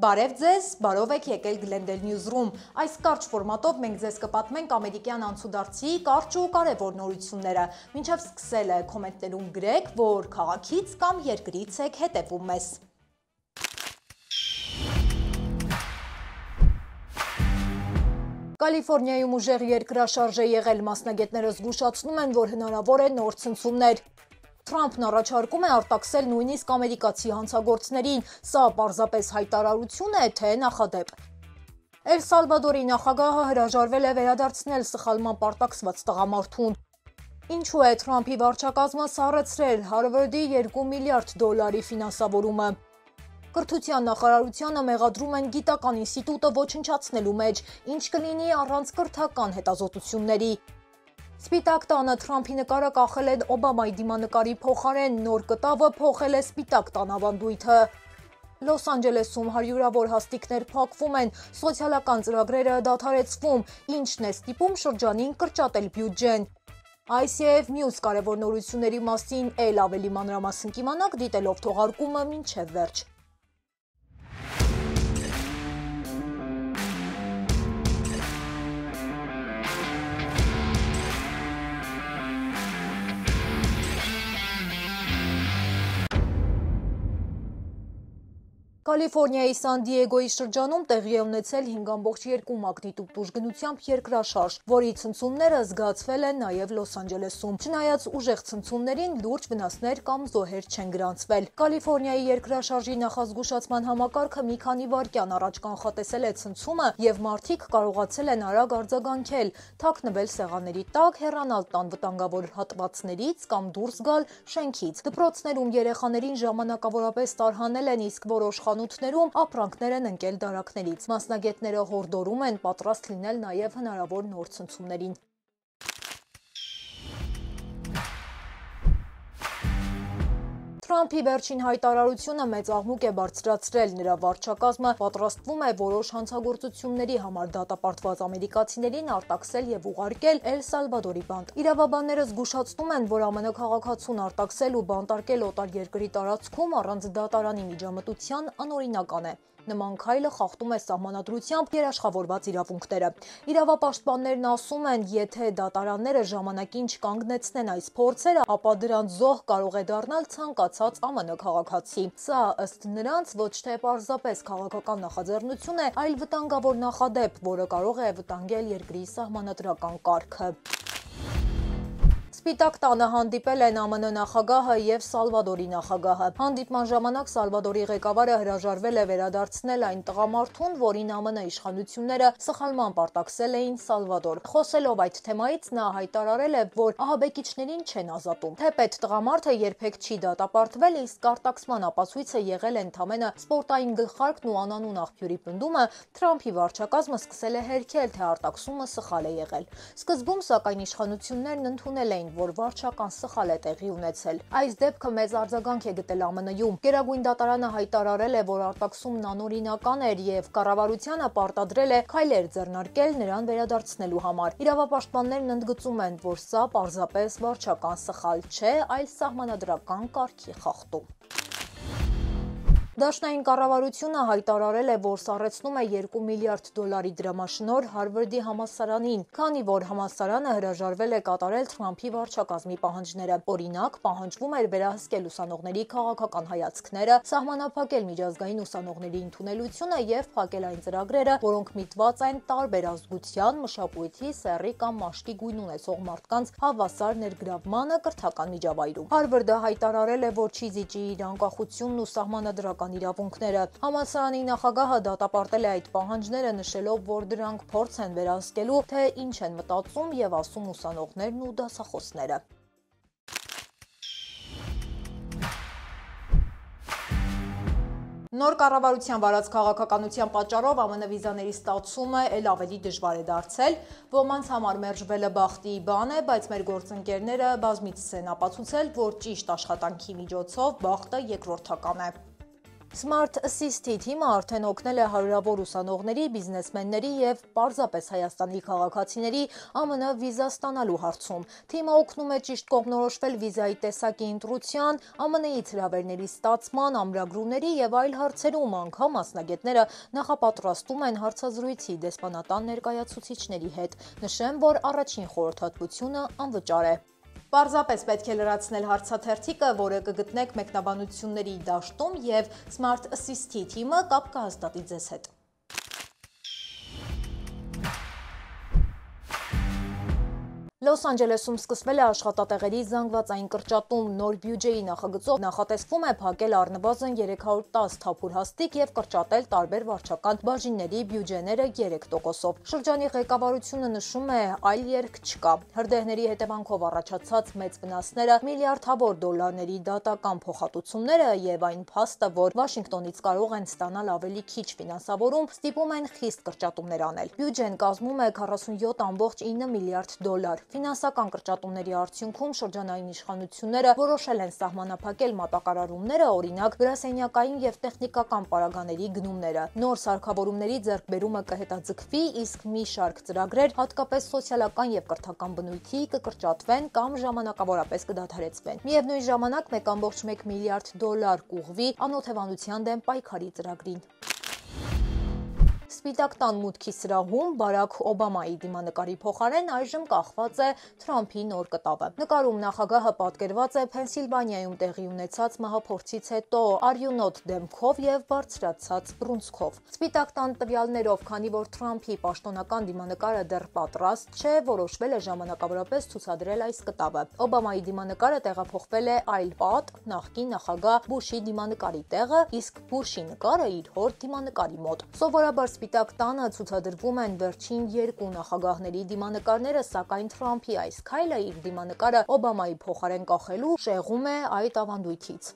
Բարև ձեզ, բարով եք եկել Glendale News-room։ Այս կարճ ֆորմատով մենք ձեզ կպատմենք ամերիկյան անցուդարձի կարճ ու կարևոր նորությունները։ Մինչև սկսելը կոմենտներում գրեք, որ քաղաքից կամ երկրից եք հետևում մեզ։ Կալիֆորնիայում ուժեղ երկրաշարժ է եղել, մասնագետները զգուշացնում են, որ հնարավոր է նոր ցնցումներ։ Թրամփն առաջարկում է արտաքսել նույնիսկ ամերիկացի հանցագործներին, սա պարզապես հայտարարություն է, թե նախադեպ։ Էլ Սալվադորի նախագահը հրաժարվել է վերադարձնել սխալման պարտաքսված տղամարդուն։ Ինչու է Թրամփի վարչակազմը սառեցրել Հարվարդի $2 միլիարդ ֆինանսավորումը։ Կրթության նախարարությանը մեղադրում են գիտական ինստիտուտը ոչնչացնելու մեջ, ինչ կլինի առանց կրթական հետազոտությունների։ Սպիտակ տանը Թրամփի նկարը կախել են Օբամայի դիմանկարի փոխարեն, նոր կտավը փոխել է Սպիտակ տան ավանդույթը։ Լոս Անջելեսում հարյուրավոր հաստիկներ փակվում են, սոցիալական ծրագրերը դադարեցվում, ինչն է ստիպում շրջանին կրճատել բյուջեն։ Այս և մյուս կարևոր նորությունների մասին էլ ավելի մանրամասն կիմանաք դիտելով թողարկումը մինչև վերջ։ Կալիֆորնիայի Սան Դիեգոյի շրջանում տեղի է ունեցել 5.2 մագնիտուդ ուժգնությամբ երկրաշարժ, որի ցնցումները զգացվել են նաև Լոս Անջելեսում։ Չնայած ուժեղ ցնցումներին լուրջ վնասներ կամ զոհեր չեն գրանցվել։ Կալիֆորնիայի երկրաշարժի նախազգուշացման համակարգը մի քանի վայրկյան առաջ կանխատեսել է ցնցումը և մարդիկ կարողացել են արագ արձագանքել, թաքնվել սեղանների տակ, հեռանալ տան վտանգավոր հատվածներից կամ դուրս գալ շենքից։ Դպրոցներում երեխաներին ժամանակավորապես տարհանել են, իսկ որոշ խանութներում ապրանքներ են ընկել դարակներից։ Մասնագետները հորդորում են պատրաստ լինել նաև հնարավոր նոր ցնցումներին։ Թրամփի վերջին հայտարարությունը մեծ աղմուկ է բարձրացրել, նրա վարչակազմը պատրաստվում է որոշ հանցագործությունների համար դատապարտված ամերիկացիներին արտաքսել և ուղարկել Էլ Սալվադորի բանտ։ Իրավաբանները զգուշացնում են, որ ԱՄՆ քաղաքացուն արտաքսել ու բանտարկել օտարերկրի տարածքում առանց դատարանի միջամտության անօրինական է։ Նման քայլը խախտում է սահմանադրությամբ երաշխավորված իրավունքները։ Իրավապաշտպաններն ասում են, եթե դատարանները ժամանակին չկանգնեցնեն այս փորձերը, ապա դրանց զոհ կարող է դառնալ ցանկացած ԱՄՆ քաղաքացի։ Սա ըստ նրանց ոչ թե պարզապես քաղաքական նախաձեռնություն է, այլ վտանգավոր նախադեպ, որը կարող է վտանգել երկրի սահմանադրական կարգը։ Սպիտակ տանը հանդիպել են ԱՄՆ նախագահը և Սալվադորի նախագահը։ Հանդիպման ժամանակ Սալվադորի ղեկավարը հրաժարվել է վերադարձնել այն տղամարդուն, որին ԱՄՆ իշխանությունները սխալման պարտաքսել էին Սալվադոր։ Խոսելով այդ թեմայից նա հայտարարել է, որ ահաբեկիչներին չեն ազատում։ Թեպետ տղամարդը երբեք չի դատապարտվել, իսկ արտաքսման ապացույցը եղել է ընդամենը սպորտային գլխարկն ու անանուն աղբյուրի պնդումը, Թրամփի վարչակազմը սկսել է հերքել, թե արտաքսումը սխալ է եղել։ Սկզբում, սակայն, իշխանություններն ընդունել էին, որ վարչական սխալ է տեղի ունեցել։ Այս դեպքը մեծ արձագանք է գտել ԱՄՆ-ում։ Գերագույն դատարանը հայտարարել է, որ արտաքսումն անօրինական էր և կառավարությանը պարտադրել է քայլեր ձեռնարկել նրան վերադարձնելու համար։ Իրավապաշտպաններն ընդգծում են, որ սա պարզապես վարչական սխալ չէ, այլ սահմանադրական կարգի խախտում։ Դաշնային կառավարությունը հայտարարել է, որ սառեցնում է $2 միլիարդ դրամաշնորհ Հարվարդի համալսարանին, քանի որ համալսարանը հրաժարվել է կատարել Թրամփի վարչակազմի պահանջները։ Օրինակ, պահանջվում էր վերահսկել ուսանողների քաղաքական հայացքները, սահմանափակել միջազգային ուսանողների ընդունելությունը և փակել այն ծրագրերը, որոնք միտված են տարբեր ազգության, մշակույթի, սեռի կամ մաշկի գույն ունեցող մարդկանց հավասար ներգրավմանը կրթական միջավայրում։ Հարվարդը հայտարարել է, որ չի զիջի իր անկախությունն ու սահմանադրական իրավունքները։ Համալսարանի նախագահը դատապարտել է այդ պահանջները, նշելով, որ դրանք փորձ են վերահսկելու, թե ինչ են մտածում և ասում ուսանողներն ու դասախոսները։ Նոր կառավարության վարած քաղաքականության պատճառով ԱՄՆ վիզաների ստացումը էլ ավելի դժվար է դարձել։ Ոմանց համար մերժվելը բախտի բան է, բայց մեր գործընկերները բազմիցս են ապացուցել, որ ճիշտ աշխատանքի միջոցով բախտը երկրորդական է։ Smart Assist-ի թիմը արդեն օգնել է հարյուրավոր ուսանողների, բիզնեսմենների և պարզապես Հայաստանի քաղաքացիների ԱՄՆ վիզա ստանալու հարցում։ Թիմը օգնում է ճիշտ կողմնորոշվել վիզայի տեսակի ընտրության, ԱՄՆ-ից հրավերների ստացման, ամրագրումների և այլ հարցերում, անգամ մասնագետները նախապատրաստում են հարցազրույցի դեսպանատան ներկայացուցիչների հետ։ Նշեմ, որ առաջին խորհրդատվությունը անվճար է։ Պարզապես պետք է լրացնել հարցաթերթիկը, որը կգտնեք մեկնաբանությունների դաշտում և Smart Assist-ի թիմը կապ կհաստատի ձեզ հետ։ Լոս Անջելեսում սկսվել է աշխատատեղերի զանգվածային կրճատում։ Նոր բյուջեի նախագծով նախատեսվում է փակել առնվազն 310 թափուր հաստիկ և կրճատել տարբեր վարչական բաժինների բյուջեները 3%-ով։ Շրջանի ղեկավարությունը նշում է, այլ ելք չկա։ Հրդեհների հետևանքով առաջացած մեծ վնասները, միլիարդավոր դոլարների դատական փոխհատուցումները և այն փաստը, որ Վաշինգտոնից կարող են ստանալ ավելի քիչ ֆինանսավորում, ստիպում են խիստ կրճատումներ անել։ Բյուջեն կազմում է 47,9 միլիարդ դոլար։ Ֆինանսական կրճատումների արդյունքում շրջանային իշխանությունները որոշել են սահմանափակել մատակարարումները, օրինակ գրասենյակային և տեխնիկական պարագաների գնումները։ Նոր սարքավորումների ձեռքբերումը կհետաձգվի, իսկ մի շարք ծրագրեր, հատկապես սոցիալական և կրթական բնույթի, կկրճատվեն կամ ժամանակավորապես կդադարեցվեն։ Միևնույն ժամանակ 1,1 միլիարդ դոլար կուղղվի անօթևանության դեմ պայքարի ծրագրին։ Սպիտակ տան մուտքի սրահում Բարաք Օբամայի դիմանկարի փոխարեն այժմ կախված է Թրամփի նոր կտավը։ Նկարում նախագահը պատկերված է Փենսիլվանիայում տեղի ունեցած մահափորձից հետո արյունոտ դեմքով և բարձրացած բռունցքով։ Սպիտակ տան տվյալներով, քանի որ Թրամփի պաշտոնական դիմանկարը դեռ պատրաստ չէ, որոշվել է ժամանակավորապես ցուցադրել այս կտավը։ Օբամայի դիմանկարը տեղափոխվել է այլ պատ, նախկին նախագահ Բուշի դիմանկարի տեղը, իսկ Բուշի նկարը իր հոր դիմանկարի մոտ։ Սովորաբար Սպիտակ տանը ցուցադրվում են վերջին երկու նախագահների դիմանկարները, սակայն Թրամփի այս քայլը իր դիմանկարը Օբամայի փոխարեն կախելու շեղում է այդ ավանդույթից։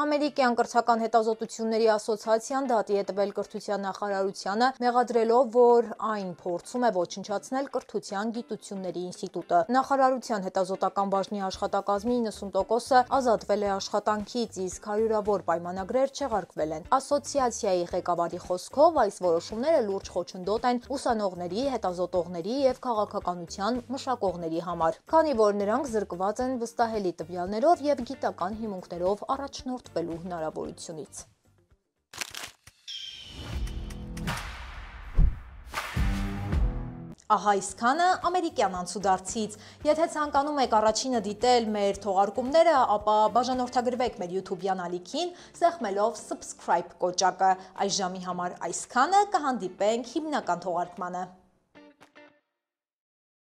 Ամերիկյան կրթական հետազոտությունների ասոցիացիան դատի է տվել կրթության նախարարությանը, մեղադրելով, որ այն փորձում է ոչնչացնել կրթության գիտությունների ինստիտուտը։ Նախարարության հետազոտական բաժնի աշխատակազմի 90%-ը ազատվել է աշխատանքից, իսկ հարյուրավոր պայմանագրեր չեղարկվել են։ Ասոցիացիայի ղեկավարի խոսքով, այս որոշումները լուրջ խոչընդոտ են ուսանողների, հետազոտողների և քաղաքականության մշակողների համար, քանի որ նրանք զրկված են վստահելի տվյալներով և գիտական հիմունքներով առաջնորդվելու հնարավորությունից։ Ահա այսքանը ամերիկյան անցուդարձից։ Եթե ցանկանում եք առաջինը դիտել մեր թողարկումները, ապա բաժանորդագրվեք մեր YouTube-յան ալիքին, սեղմելով subscribe կոճակը։ Այս ժամի համար այսքանը, կհանդիպենք հիմնական թողարկմանը։